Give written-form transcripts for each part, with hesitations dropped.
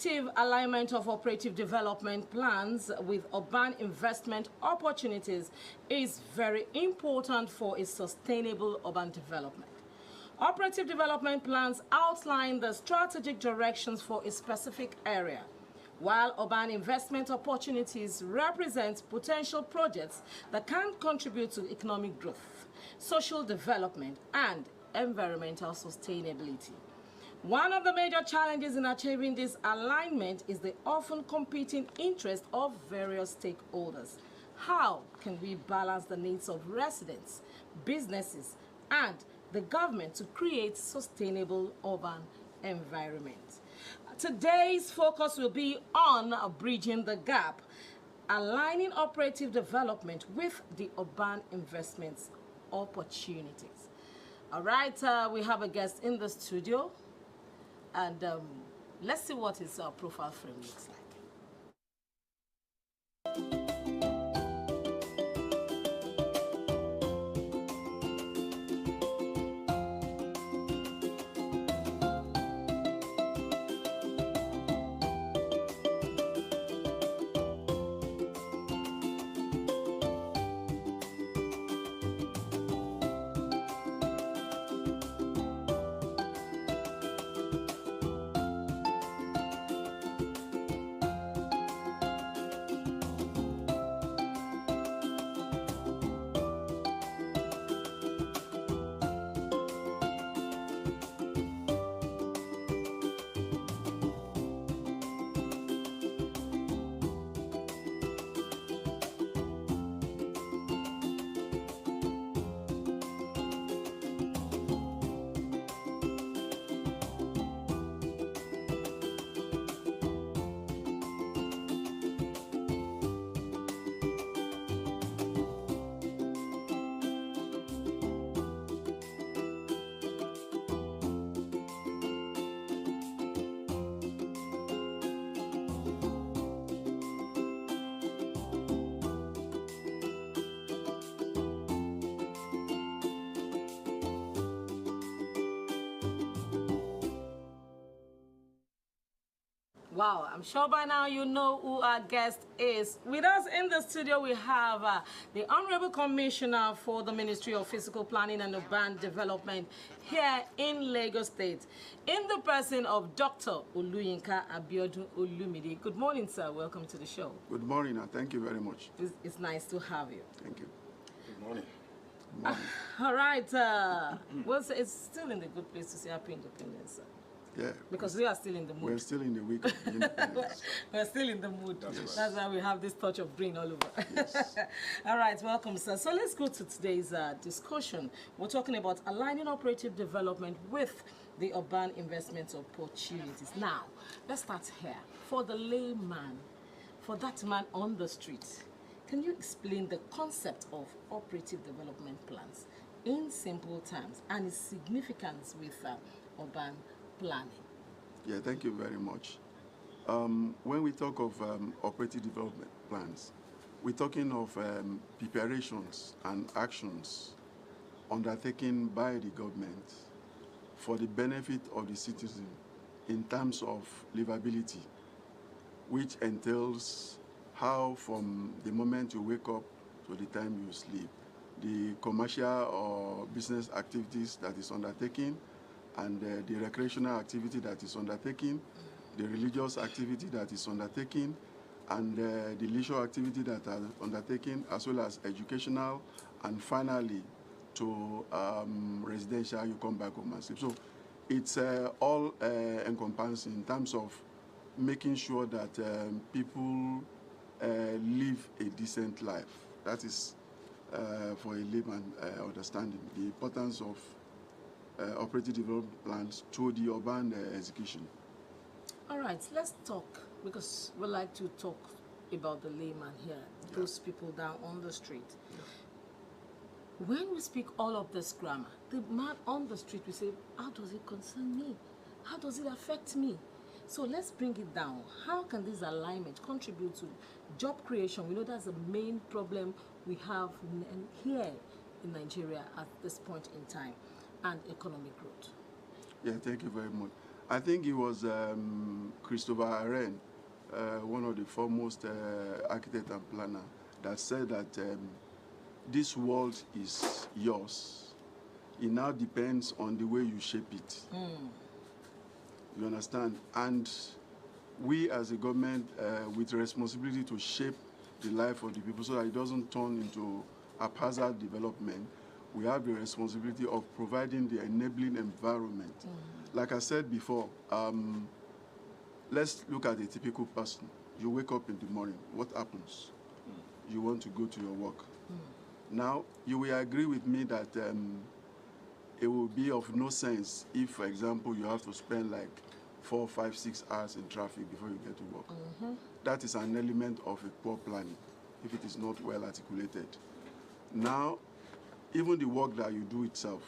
effective alignment of operative development plans with urban investment opportunities is very important for a sustainable urban development. Operative development plans outline the strategic directions for a specific area, while urban investment opportunities represent potential projects that can contribute to economic growth, social development, and environmental sustainability. One of the major challenges in achieving this alignment is the often competing interests of various stakeholders. How can we balance the needs of residents, businesses, and the government to create sustainable urban environments? Today's focus will be on bridging the gap, aligning operative development with the urban investments opportunities. All right, we have a guest in the studio, and let's see what his profile frame looks like. Wow, I'm sure by now you know who our guest is. With us in the studio, we have the Honorable Commissioner for the Ministry of Physical Planning and Urban Development here in Lagos State, in the person of Dr. Oluyinka Abiodun Olumide. Good morning, sir. Welcome to the show. Good morning, and thank you very much. It's nice to have you. Thank you. Good morning. Good morning. All right. Well, it's still in the good place to say Happy Independence, sir. Yeah. Because we are still in the mood. We're still in the week of independence. We're still in the mood. Yes. That's why we have this touch of green all over. Yes. All right, welcome, sir. So let's go to today's discussion. We're talking about aligning operative development with the urban investment opportunities. Now, let's start here. For the layman, for that man on the street, can you explain the concept of operative development plans in simple terms and its significance with urban planning? Yeah, thank you very much. When we talk of operative development plans, we're talking of preparations and actions undertaken by the government for the benefit of the citizen in terms of livability, which entails how from the moment you wake up to the time you sleep, the commercial or business activities that is undertaken, and the recreational activity that is undertaken, the religious activity that is undertaken, and the leisure activity that are undertaken, as well as educational, and finally to residential, you come back home and sleep. So it's all encompassing in terms of making sure that people live a decent life. That is, for a layman understanding, the importance of operative development plans to the urban execution. All right, let's talk, because we like to talk about the layman here, those people down on the street. Yeah. When we speak all of this grammar, the man on the street, we say, how does it concern me? How does it affect me? So let's bring it down. How can this alignment contribute to job creation? We know that's the main problem we have here in Nigeria at this point in time, and economic growth. Yeah, thank you very much. I think it was Christopher Aren, one of the foremost architect and planner, that said that this world is yours. It now depends on the way you shape it. You understand? And we as a government, with the responsibility to shape the life of the people so that it doesn't turn into haphazard development, we have the responsibility of providing the enabling environment. Like I said before, let's look at a typical person. You wake up in the morning, what happens? You want to go to your work. Now, you will agree with me that it will be of no sense if, for example, you have to spend like 4, 5, 6 hours in traffic before you get to work. That is an element of a poor planning, if it is not well articulated. Now, even the work that you do itself,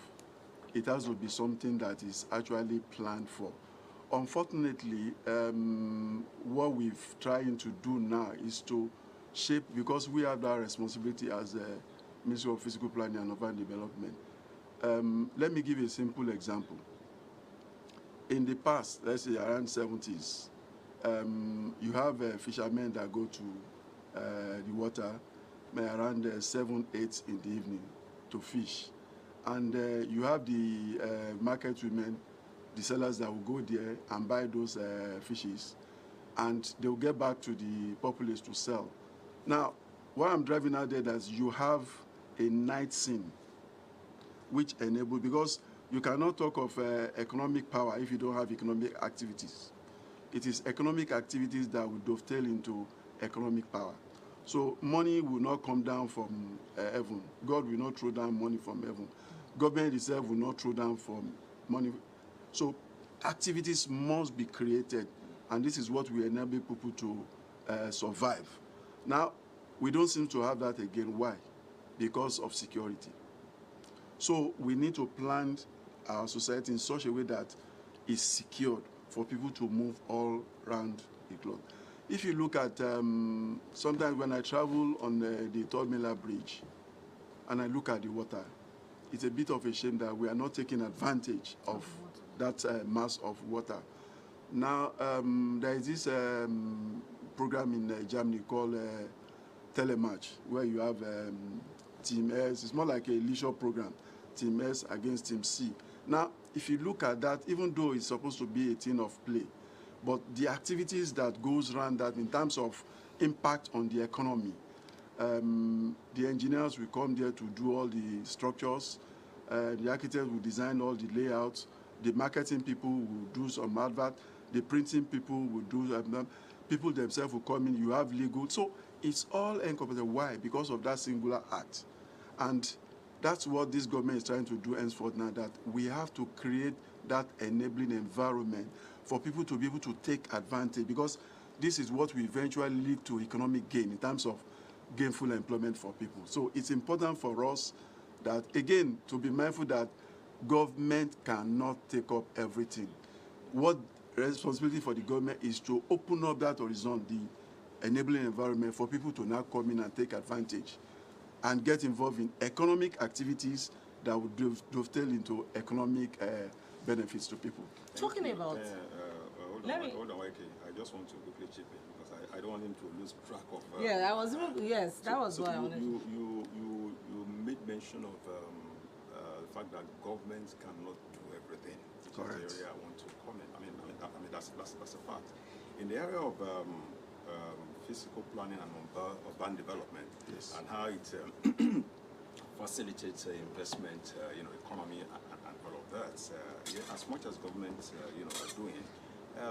it has to be something that is actually planned for. Unfortunately, what we've trying to do now is to shape, because we have that responsibility as a Ministry of Physical Planning and Urban Development. Let me give you a simple example. In the past, let's say around 70s, you have fishermen that go to the water around 7, 8 in the evening to fish. And you have the market women, the sellers that will go there and buy those fishes, and they will get back to the populace to sell. Now, what I'm driving out there is you have a night scene which enable, because you cannot talk of economic power if you don't have economic activities. It is economic activities that will dovetail into economic power. So money will not come down from heaven. God will not throw down money from heaven. Government itself will not throw down from money. So activities must be created, and this is what will enable people to survive. Now, we don't seem to have that again. Why? Because of security. So we need to plan our society in such a way that it's secured for people to move all around the globe. If you look at, sometimes when I travel on the Third Mainland Bridge and I look at the water, it's a bit of a shame that we are not taking advantage of that mass of water. Now, there is this program in Germany called Telematch, where you have Team S. It's more like a leisure program, Team S against Team C. Now, if you look at that, even though it's supposed to be a thing of play, but the activities that goes around that in terms of impact on the economy, the engineers will come there to do all the structures, the architects will design all the layouts, the marketing people will do some advert, the printing people will do, people themselves will come in, you have legal. So it's all encompassed. Why? Because of that singular act. And that's what this government is trying to do henceforth now, that we have to create that enabling environment for people to be able to take advantage, because this is what will eventually lead to economic gain in terms of gainful employment for people. So it's important for us that, again, to be mindful that government cannot take up everything. What responsibility for the government is to open up that horizon, the enabling environment for people to now come in and take advantage and get involved in economic activities that would dovetail into economic benefits to people. Talking about... Hold on, okay. I just want to quickly chip in because I don't want him to lose track of... yeah, that was... yes, that was why I wanted... You made mention of the fact that governments cannot do everything. Correct. That's the area I want to comment. I mean that's a fact. In the area of physical planning and urban development, yes, and how it facilitates investment, economy, and all of that. As much as governments, are doing,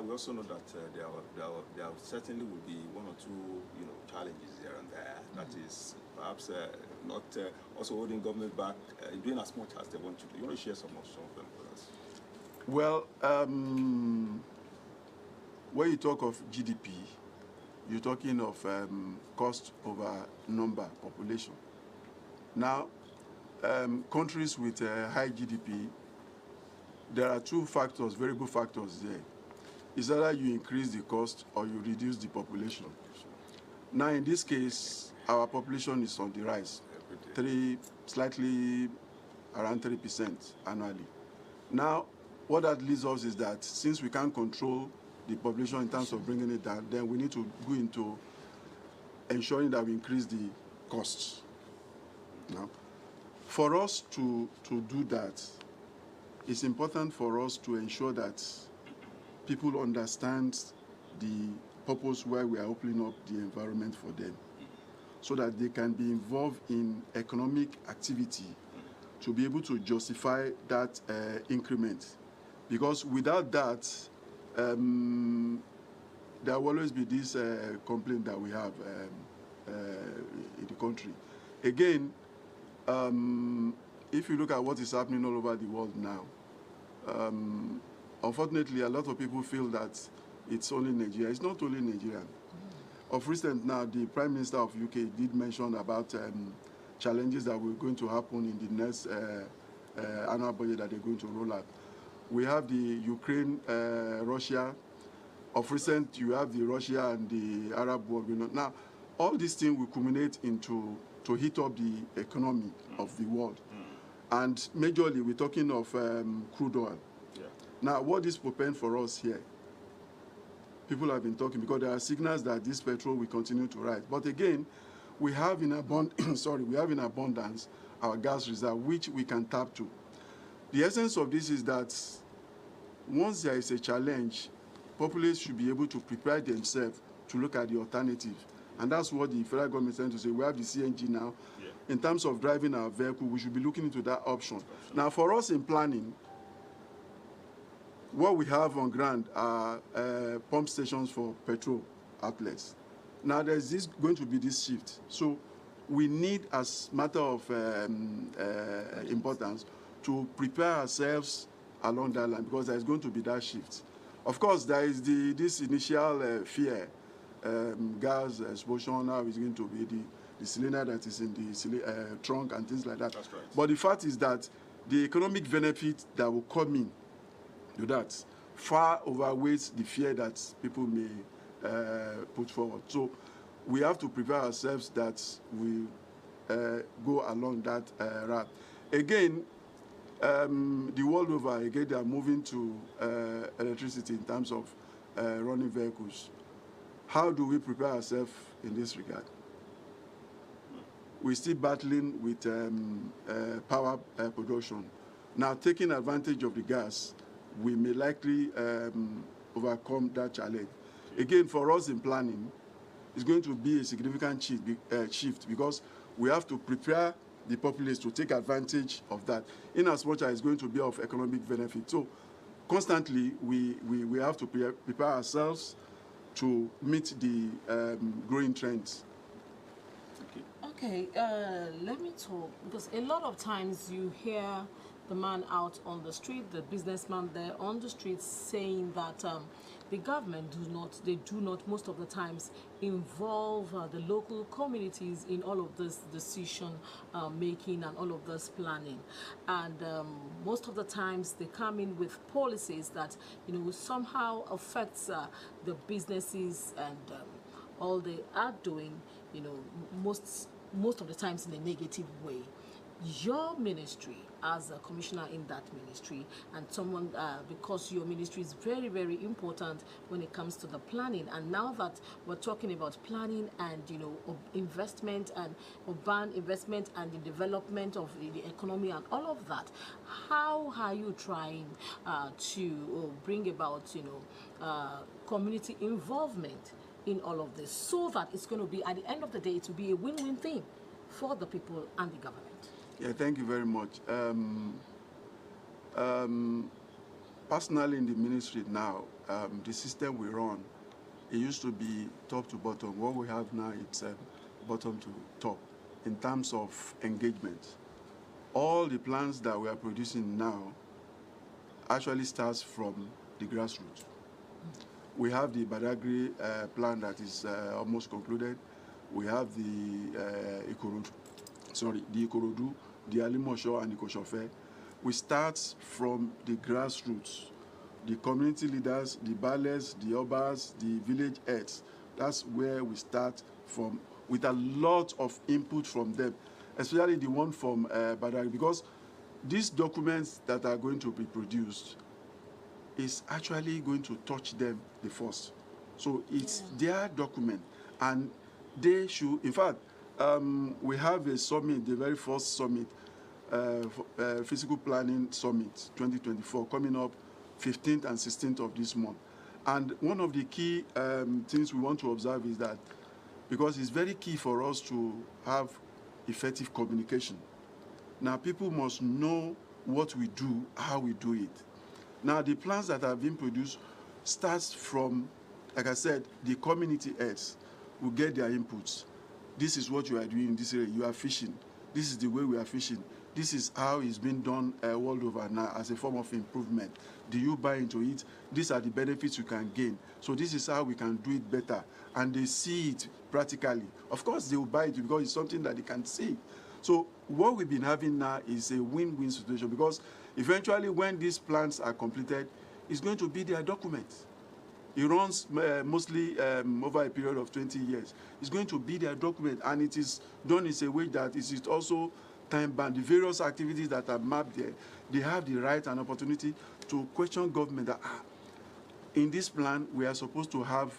we also know that there certainly will be one or two, challenges here and there. That is perhaps not also holding government back, doing as much as they want to do. You want to share some of them with us? Well, when you talk of GDP, you're talking of cost over number, population. Now, countries with high GDP, there are two factors, variable factors there. It's either you increase the cost or you reduce the population. Now, in this case, our population is on the rise, slightly around 3% annually. Now, what that leads us is that since we can't control the population in terms of bringing it down, then we need to go into ensuring that we increase the costs. Now, for us to do that, it's important for us to ensure that people understand the purpose why we are opening up the environment for them, so that they can be involved in economic activity to be able to justify that increment. Because without that, there will always be this complaint that we have in the country. Again, if you look at what is happening all over the world now, unfortunately, a lot of people feel that it's only Nigeria. It's not only Nigeria. Of recent now, the Prime Minister of UK did mention about challenges that were going to happen in the next annual budget that they're going to roll out. We have the Ukraine, Russia. Of recent, you have the Russia and the Arab world. Now, all these things will culminate into to hit up the economy of the world. And majorly, we're talking of crude oil. Yeah. Now, what is preparing for us here? People have been talking because there are signals that this petrol will continue to rise. But again, we have in abundance our gas reserve, which we can tap to. The essence of this is that once there is a challenge, populace should be able to prepare themselves to look at the alternative. And that's what the federal government is trying to say. We have the CNG now. Yeah. In terms of driving our vehicle, we should be looking into that option. Now, for us in planning, what we have on ground are pump stations for petrol outlets. Now, there's going to be this shift. So we need, as a matter of importance, to prepare ourselves along that line, because there's going to be that shift. Of course, there is this initial fear. Gas explosion now is going to be the cylinder that is in the trunk and things like that. That's right. But the fact is that the economic benefit that will come in to that far outweighs the fear that people may put forward. So we have to prepare ourselves that we go along that route. Again, the world over, again, they are moving to electricity in terms of running vehicles. How do we prepare ourselves in this regard? We're still battling with power production. Now, taking advantage of the gas, we may likely overcome that challenge. Again, for us in planning, it's going to be a significant shift because we have to prepare the populace to take advantage of that, in as much as it's going to be of economic benefit. So, constantly, we have to prepare ourselves to meet the growing trends. Okay, let me talk, because a lot of times you hear the man out on the street, the businessman there on the street, saying that the government do not most of the times involve the local communities in all of this decision making and all of this planning, and most of the times they come in with policies that somehow affects the businesses and all they are doing, most of the times in a negative way. Your ministry, as a commissioner in that ministry, and someone, because your ministry is very, very important when it comes to the planning, and now that we're talking about planning and investment and urban investment and the development of the economy and all of that, how are you trying to bring about community involvement in all of this, so that it's going to be, at the end of the day, it will be a win-win thing for the people and the government? Yeah, thank you very much. Personally, in the ministry now, the system we run, it used to be top to bottom. What we have now, it's bottom to top in terms of engagement. All the plans that we are producing now actually starts from the grassroots. We have the Badagry plan that is almost concluded. We have the Ikorodu, the Alimosho, and the Koshofe. We start from the grassroots, the community leaders, the ballers, the obas, the village heads. That's where we start from, with a lot of input from them, especially the one from Badagry, because these documents that are going to be produced is actually going to touch them the first. So it's their document, and they should, in fact, we have a summit, the very first summit, Physical Planning Summit 2024, coming up 15th and 16th of this month. And one of the key things we want to observe is that, because it's very key for us to have effective communication. Now, people must know what we do, how we do it. Now, the plans that have been produced starts from, like I said, the community heads will get their inputs. This is what you are doing in this area. You are fishing. This is the way we are fishing. This is how it's been done world over now as a form of improvement. Do you buy into it? These are the benefits you can gain. So this is how we can do it better. And they see it practically. Of course, they will buy it because it's something that they can see. So what we've been having now is a win-win situation, because eventually when these plans are completed, it's going to be their document. It runs mostly over a period of 20 years. It's going to be their document, and it is done in a way that it is also time-bound. The various activities that are mapped there, they have the right and opportunity to question government that, in this plan, we are supposed to have,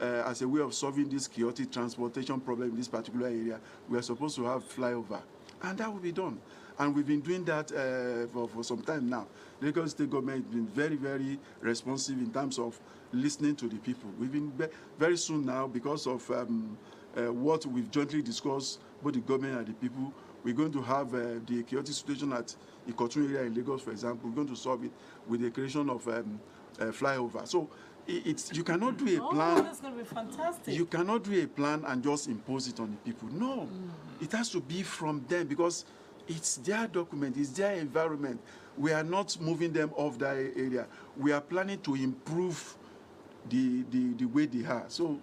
as a way of solving this chaotic transportation problem in this particular area, we are supposed to have flyover. And that will be done. And we've been doing that for some time now. The Lagos State government has been very, very responsive in terms of listening to the people. We've been very soon now, because of what we've jointly discussed, both the government and the people, we're going to have the chaotic situation at Ikotun area in Lagos, for example. We're going to solve it with the creation of flyover. So you cannot do a plan. Oh, that's going to be fantastic. You cannot do a plan and just impose it on the people. No, it has to be from them, because it's their document, it's their environment. We are not moving them off that area. We are planning to improve the way they are. So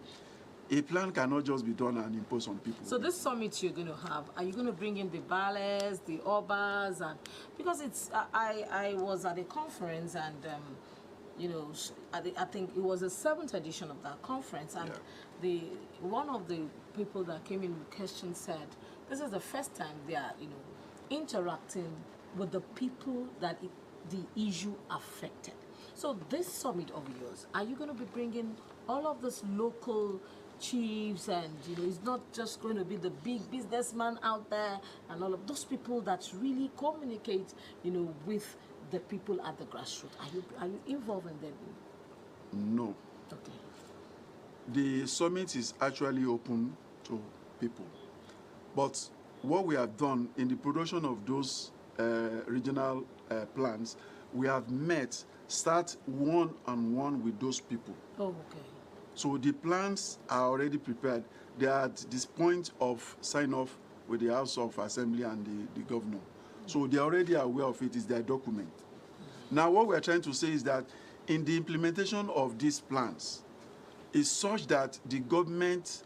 a plan cannot just be done and imposed on people. So this summit you're going to have, are you going to bring in the Bales, the Obas, and because it's I was at a conference, and you know, I think it was the 7th edition of that conference, and one of the people that came in with questions said this is the first time they are, you know, interacting with the people that the issue affected. So this summit of yours, are you going to be bringing all of these local chiefs, and you know, it's not just going to be the big businessman out there and all of those people that really communicate, you know, with the people at the grassroots? Are you involved in them? No. Okay. The summit is actually open to people. But what we have done in the production of those regional plans, we have start one-on-one with those people. Oh, okay. So the plans are already prepared. They are at this point of sign-off with the House of Assembly and the governor. So they are already aware of it. It's their document. Now, what we are trying to say is that in the implementation of these plans, is such that the government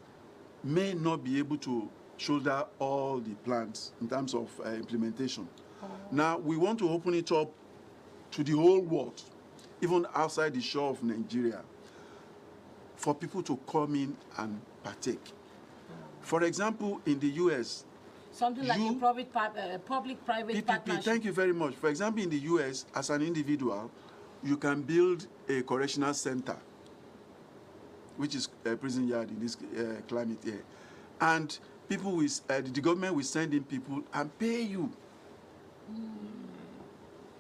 may not be able to shoulder all the plans in terms of implementation. Now, we want to open it up to the whole world, even outside the shore of Nigeria, for people to come in and partake. For example, in the U.S., something like a public-private partnership. Thank you very much. For example, in the U.S., as an individual, you can build a correctional center, which is a prison yard in this climate here. And people the government will send in people and pay you.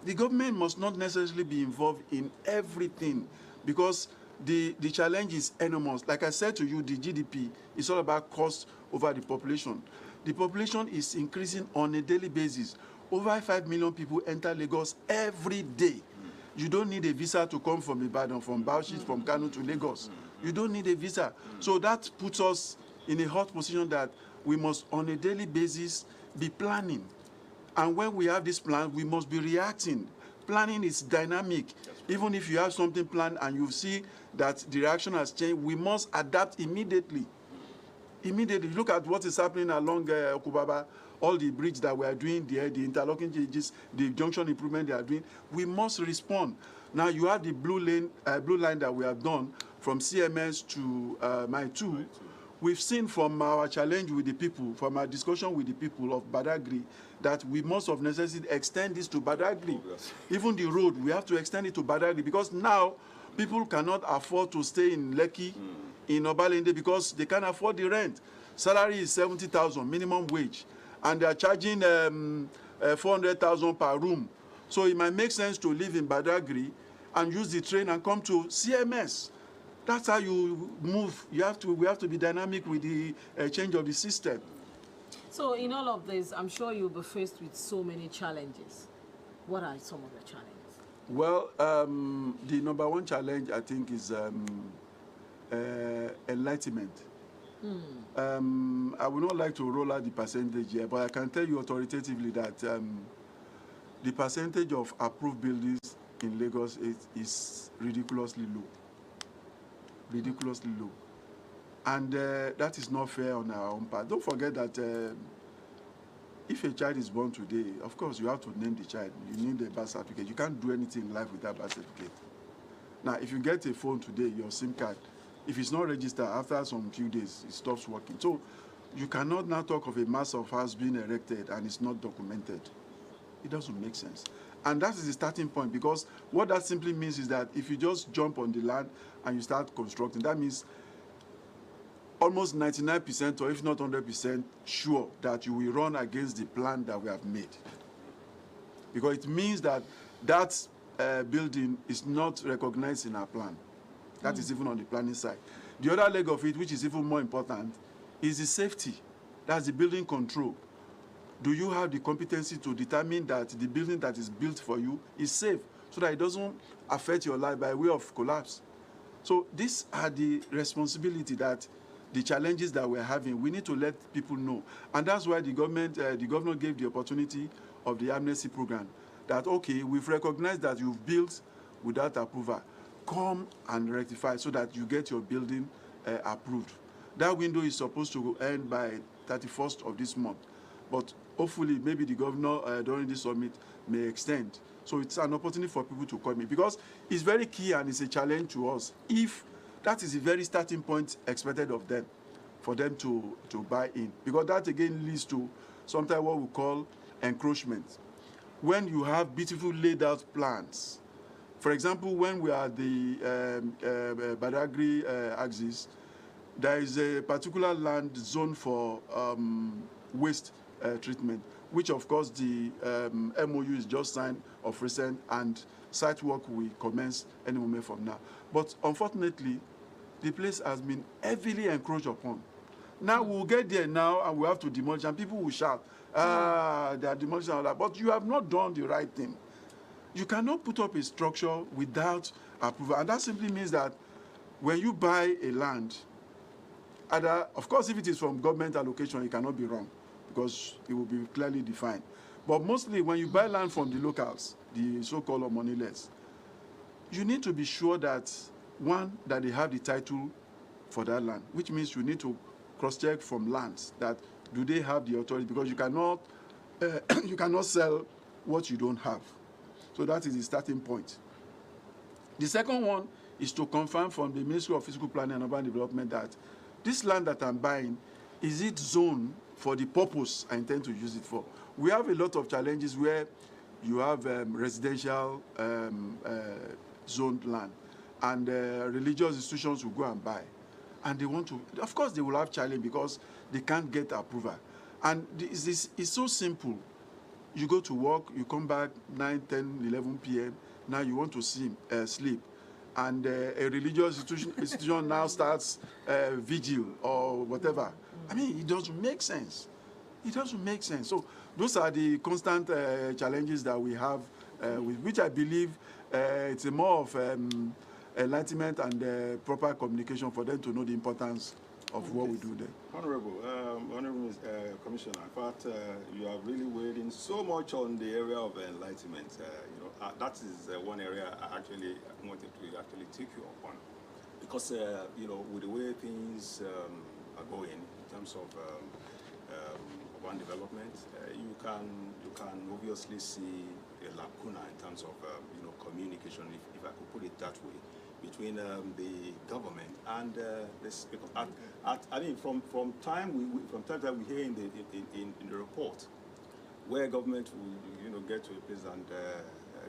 The government must not necessarily be involved in everything, because the challenge is enormous. Like I said to you, the GDP is all about cost over the population. The population is increasing on a daily basis. Over 5 million people enter Lagos every day. You don't need a visa to come from Ibadan, from Bauchi, from Kano to Lagos. You don't need a visa. So that puts us in a hot position that we must, on a daily basis, be planning. And when we have this plan, we must be reacting. Planning is dynamic. Even if you have something planned and you see that the reaction has changed, we must adapt immediately. Immediately. Look at what is happening along Okubaba, all the bridge that we are doing there, the interlocking changes, the junction improvement they are doing. We must respond. Now you have the blue line that we have done from CMS to Mile 2. we've seen from our challenge with the people, from our discussion with the people of Badagry, that we must of necessity extend this to Badagry. Even the road, we have to extend it to Badagry, because now people cannot afford to stay in Lekki, in Obalende, because they can't afford the rent. Salary is 70,000 minimum wage, and they are charging 400,000 per room. So it might make sense to live in Badagry and use the train and come to CMS. That's how you move. We have to be dynamic with the change of the system. So in all of this, I'm sure you'll be faced with so many challenges. What are some of the challenges? Well, the number one challenge, I think, is enlightenment. I would not like to roll out the percentage here, but I can tell you authoritatively that the percentage of approved buildings in Lagos is ridiculously low. Ridiculously low. And that is not fair on our own part. Don't forget that if a child is born today, of course, you have to name the child. You need a birth certificate. You can't do anything in life without birth certificate. Now, if you get a phone today, your SIM card, if it's not registered, after some few days, it stops working. So you cannot now talk of a mass of house being erected and it's not documented. It doesn't make sense. And that is the starting point, because what that simply means is that if you just jump on the land and you start constructing, that means almost 99% or if not 100% sure that you will run against the plan that we have made. Because it means that that building is not recognized in our plan. That is even on the planning side. The other leg of it, which is even more important, is the safety. That's the building control. Do you have the competency to determine that the building that is built for you is safe, so that it doesn't affect your life by way of collapse? So these are the responsibility that the challenges that we're having, we need to let people know. And that's why the governor gave the opportunity of the amnesty program, that, okay, we've recognized that you've built without approval. Come and rectify so that you get your building approved. That window is supposed to end by 31st of this month. But hopefully, maybe the governor during this summit may extend. So it's an opportunity for people to come in, because it's very key and it's a challenge to us. If that is the very starting point expected of them, for them to buy in. Because that again leads to sometimes what we call encroachment. When you have beautiful laid out plans, for example, when we are at the Badagry axis, there is a particular land zone for waste treatment, which of course the MOU is just signed of recent, and site work will commence any moment from now. But unfortunately, the place has been heavily encroached upon. Now we'll get there now and we have to demolish, and people will shout, they are demolishing all that. But you have not done the right thing. You cannot put up a structure without approval. And that simply means that when you buy a land, either, of course, if it is from government allocation, it cannot be wrong, because it will be clearly defined. But mostly when you buy land from the locals, the so-called moneyless, you need to be sure that, one, that they have the title for that land, which means you need to cross-check from lands that do they have the authority, because you cannot sell what you don't have. So that is the starting point. The second one is to confirm from the Ministry of Physical Planning and Urban Development that this land that I'm buying, is it zoned for the purpose I intend to use it for? We have a lot of challenges where you have residential zoned land, and religious institutions will go and buy. And they want to, of course they will have challenge because they can't get approval. And it's so simple. You go to work, you come back 9, 10, 11 p.m. Now you want to sleep. And a religious institution now starts vigil or whatever. I mean, it doesn't make sense. It doesn't make sense. So those are the constant challenges that we have, with which I believe it's a more of enlightenment and proper communication for them to know the importance of what we do there. Honorable Commissioner, in fact, you have really weighed in so much on the area of enlightenment. That is one area I actually wanted to actually take you upon, because with the way things are going in terms of urban development, you can obviously see a lacuna in terms of communication, if I could put it that way. between the government and this. Because I mean, from time to time we hear in the report where government will get to a place and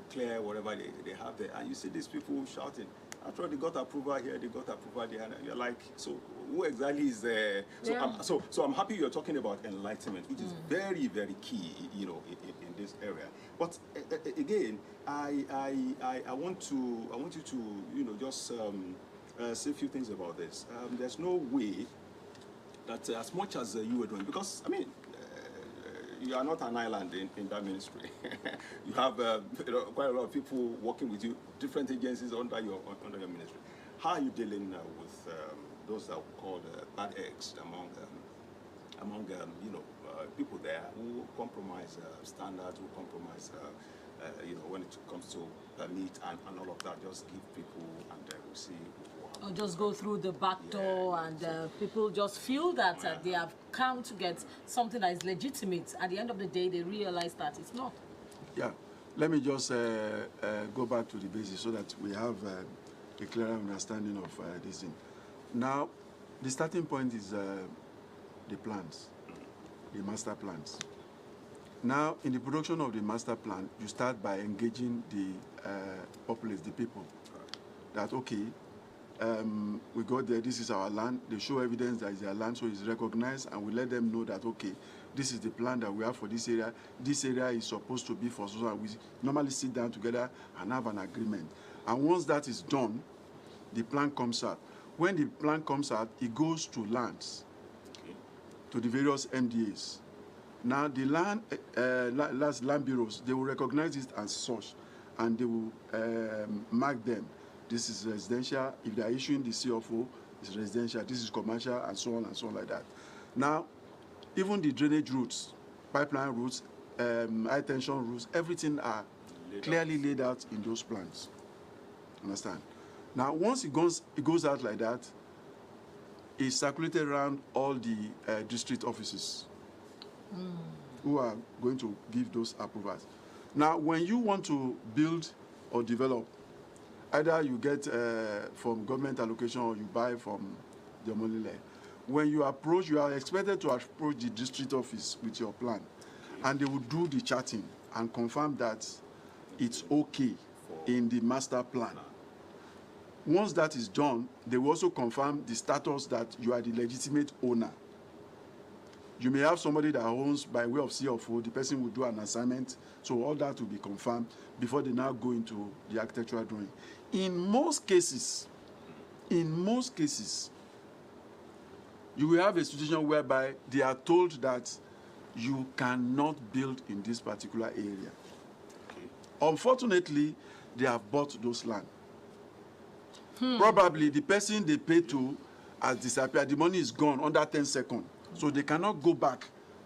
clear whatever they have there, and you see these people shouting. After all, they got approval here, they got approval there, and you're like, so who exactly is there? So, Yeah. so I'm happy you're talking about enlightenment, which is very, very key, in this area. But again, I want you to just say a few things about this. There's no way that as much as you were doing, because I mean, you are not an island in that ministry. You have quite a lot of people working with you, different agencies under your ministry. How are you dealing with those that we call bad eggs among people there who compromise standards, who compromise when it comes to permit and all of that? Just give people and we'll see. Or just go through the back door, and people just feel that they have come to get something that is legitimate. At the end of the day, they realize that it's not. Yeah, let me just go back to the basics so that we have a clearer understanding of this thing. Now, the starting point is the plans, the master plans. Now, in the production of the master plan, you start by engaging the populace, the people. That, okay, we got there, this is our land. They show evidence that it's their land, so it's recognized, and we let them know that, okay, this is the plan that we have for this area. This area is supposed to be for so, and we normally sit down together and have an agreement. And once that is done, the plan comes out. When the plan comes out, it goes to lands, to the various MDAs. Now, the land bureaus, they will recognize it as such, and they will mark them. This is residential. If they are issuing the CFO, it's residential. This is commercial, and so on like that. Now, even the drainage routes, pipeline routes, high tension routes, everything are clearly laid out in those plans. Understand? Now, once it goes out like that, it's circulated around all the district offices who are going to give those approvals. Now, when you want to build or develop, either you get from government allocation or you buy from the Omolile. When you approach, you are expected to approach the district office with your plan, and they will do the charting and confirm that it's okay in the master plan. Once that is done, they will also confirm the status that you are the legitimate owner. You may have somebody that owns by way of CFO, the person will do an assignment, so all that will be confirmed before they now go into the architectural drawing. In most cases, you will have a situation whereby they are told that you cannot build in this particular area. Unfortunately, they have bought those land. Probably the person they paid to has disappeared. The money is gone under 10 seconds. So they cannot go back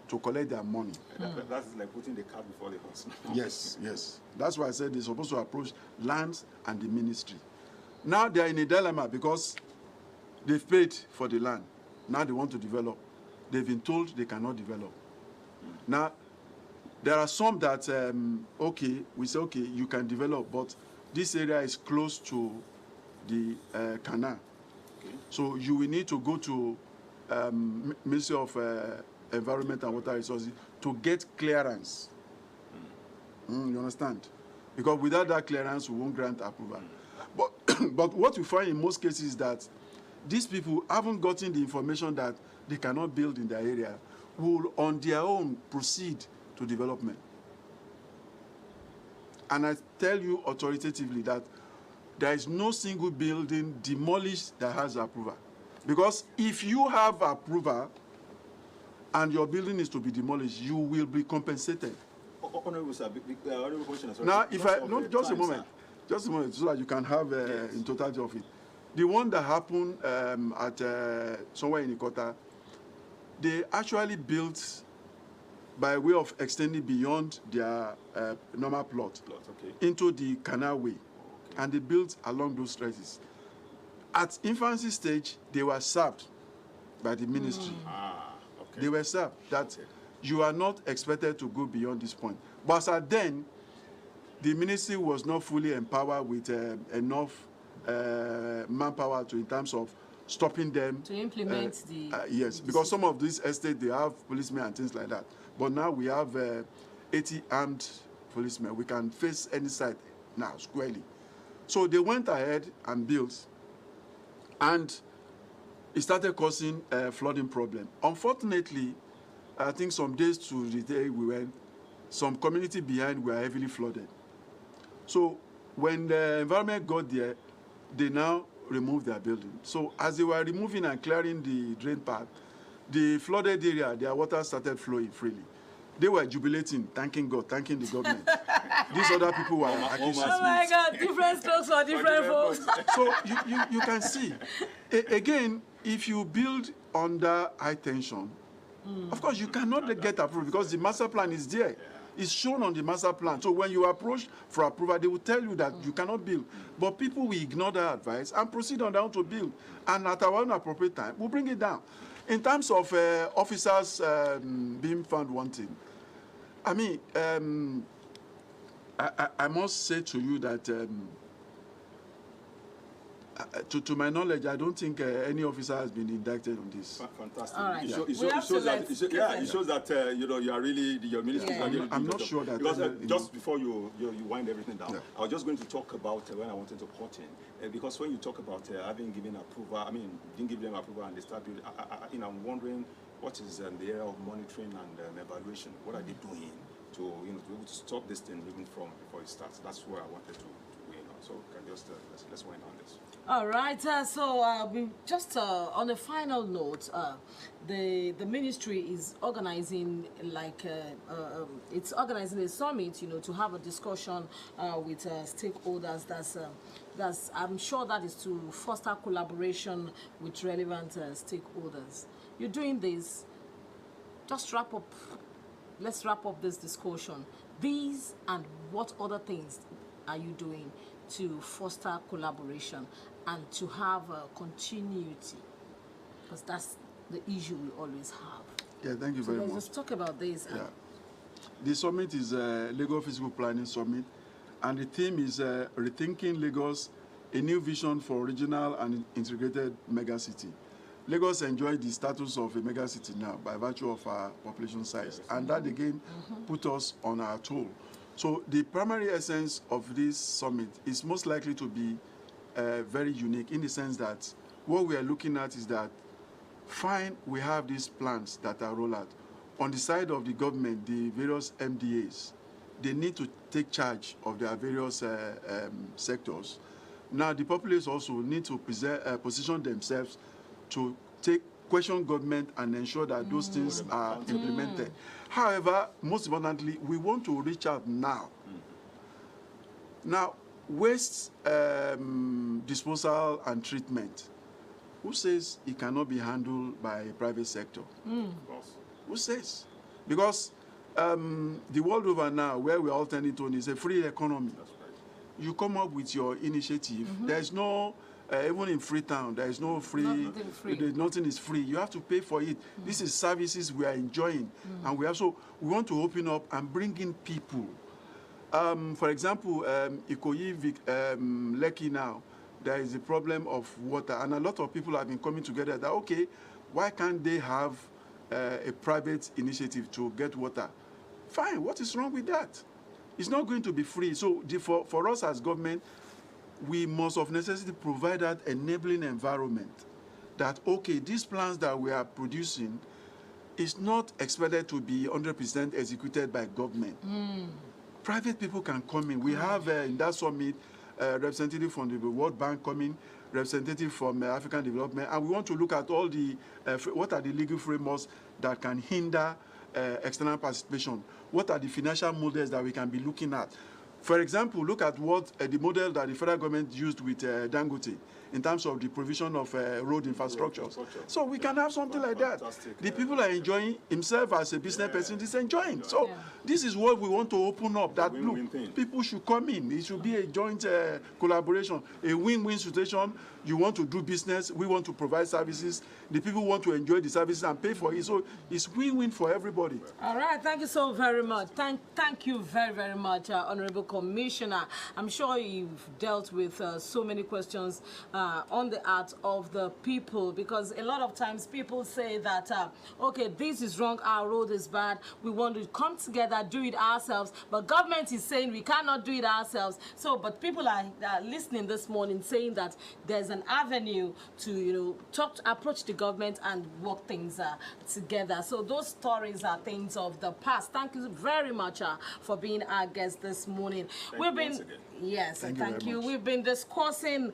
to collect their money. That's like putting the cart before the horse. Yes, yes. That's why I said they're supposed to approach lands and the ministry. Now they are in a dilemma because they've paid for the land. Now they want to develop. They've been told they cannot develop. Now, there are some that, okay, we say, okay, you can develop, but this area is close to the canal. So you will need to go to Ministry of Environment and Water Resources to get clearance. You understand? Because without that clearance, we won't grant approval. But what we find in most cases is that these people haven't gotten the information that they cannot build in their area, will on their own proceed to development. And I tell you authoritatively that there is no single building demolished that has approval. Because if you have approval and your building is to be demolished, you will be compensated. Honorable sir, honorable question. Now, if I, no, just a moment, so that you can have in totality of it. The one that happened at somewhere in Ikota, they actually built by way of extending beyond their normal plot into the canal way. And they built along those stretches. At infancy stage, they were served by the ministry. They were served that you are not expected to go beyond this point. But then, the ministry was not fully empowered with enough manpower in terms of stopping them. To implement yes, because some of these estates, they have policemen and things like that. But now we have 80 armed policemen. We can face any site now squarely. So they went ahead and built, and it started causing a flooding problem. Unfortunately, I think some days to the day we went, some community behind were heavily flooded. So when the environment got there, they now removed their building. So as they were removing and clearing the drain path, the flooded area, their water started flowing freely. They were jubilating, thanking God, thanking the government. These other people were accusing. Oh my God, different strokes for different folks. So you can see, again, if you build under high tension, of course you cannot get approved because the master plan is there. It's shown on the master plan. So when you approach for approval, they will tell you that you cannot build. But people will ignore that advice and proceed on down to build. And at our own appropriate time, we'll bring it down. In terms of officers being found wanting, I mean, I must say to you that to my knowledge, I don't think any officer has been indicted on this. Fantastic. All right. It shows that you know, you are really, your ministry is really I'm not sure that. because just before you wind everything down, Yeah. I was just going to talk about when I wanted to cut in, because when you talk about having given approval, I mean, didn't give them approval and they start building, you know, I'm wondering what is the area of monitoring and evaluation. What are they doing to, you know, to be able to stop this thing even from before it starts? That's where I wanted to weigh in on. So can just let's wind on this. All right, we just on a final note, the ministry is organizing it's organizing a summit, you know, to have a discussion with stakeholders. That's I'm sure that is to foster collaboration with relevant stakeholders. You're doing this. Just wrap up. Let's wrap up this discussion. These and what other things are you doing to foster collaboration and to have continuity? Because that's the issue we always have. Yeah, thank you very much. Let's talk about this. Yeah. The summit is a Lagos Physical Planning Summit, and the theme is Rethinking Lagos, a new vision for regional and integrated megacity. Lagos enjoys the status of a megacity now by virtue of our population size, and that again put us on our toll. So the primary essence of this summit is most likely to be very unique in the sense that what we are looking at is that, fine, we have these plans that are rolled out. On the side of the government, the various MDAs, they need to take charge of their various sectors. Now, the populace also need to position themselves to question government and ensure that those things are implemented. However, most importantly, we want to reach out now. Now, waste disposal and treatment. Who says it cannot be handled by a private sector? Who says? Because the world over now, where we're all turning to, is a free economy. You come up with your initiative. There's no, even in Freetown, there is no free. Nothing is free. You have to pay for it. This is services we are enjoying, and we want to open up and bring in people. For example, Ikoyi, Lekki now, there is a problem of water, and a lot of people have been coming together that, okay, why can't they have a private initiative to get water? Fine, what is wrong with that? It's not going to be free. So for us as government, we must of necessity provide that enabling environment that, okay, these plans that we are producing is not expected to be 100% executed by government. Private people can come in. We have in that summit representative from the World Bank coming, representative from African Development, and we want to look at all the, what are the legal frameworks that can hinder external participation? What are the financial models that we can be looking at? For example, look at what the model that the federal government used with Dangote in terms of the provision of road infrastructure. So we can have something like that. The people are enjoying, himself as a business person is enjoying. So this is what we want to open up, that look, people should come in. It should be a joint collaboration, a win-win situation. You want to do business, we want to provide services. The people want to enjoy the services and pay for it. So it's win-win for everybody. All right, thank you so very much. Thank you very, very much, Honorable Commissioner. I'm sure you've dealt with so many questions on the art of the people, because a lot of times people say that, okay, this is wrong, our road is bad, we want to come together, do it ourselves, but government is saying we cannot do it ourselves. So, but people are listening this morning saying that there's an avenue to, you know, approach the government and work things together. So those stories are things of the past. Thank you very much for being our guest this morning. Yes, thank you. We've been discussing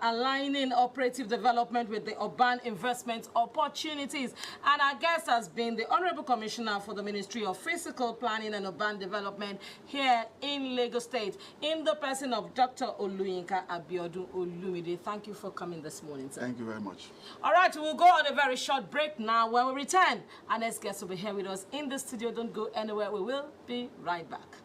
aligning operative development with the urban investment opportunities. And our guest has been the Honorable Commissioner for the Ministry of Physical Planning and Urban Development here in Lagos State, in the person of Dr. Oluyinka Abiodun Olumide. Thank you for coming this morning, sir. Thank you very much. All right, we'll go on a very short break now. When we return, our next guest will be here with us in the studio. Don't go anywhere. We will be right back.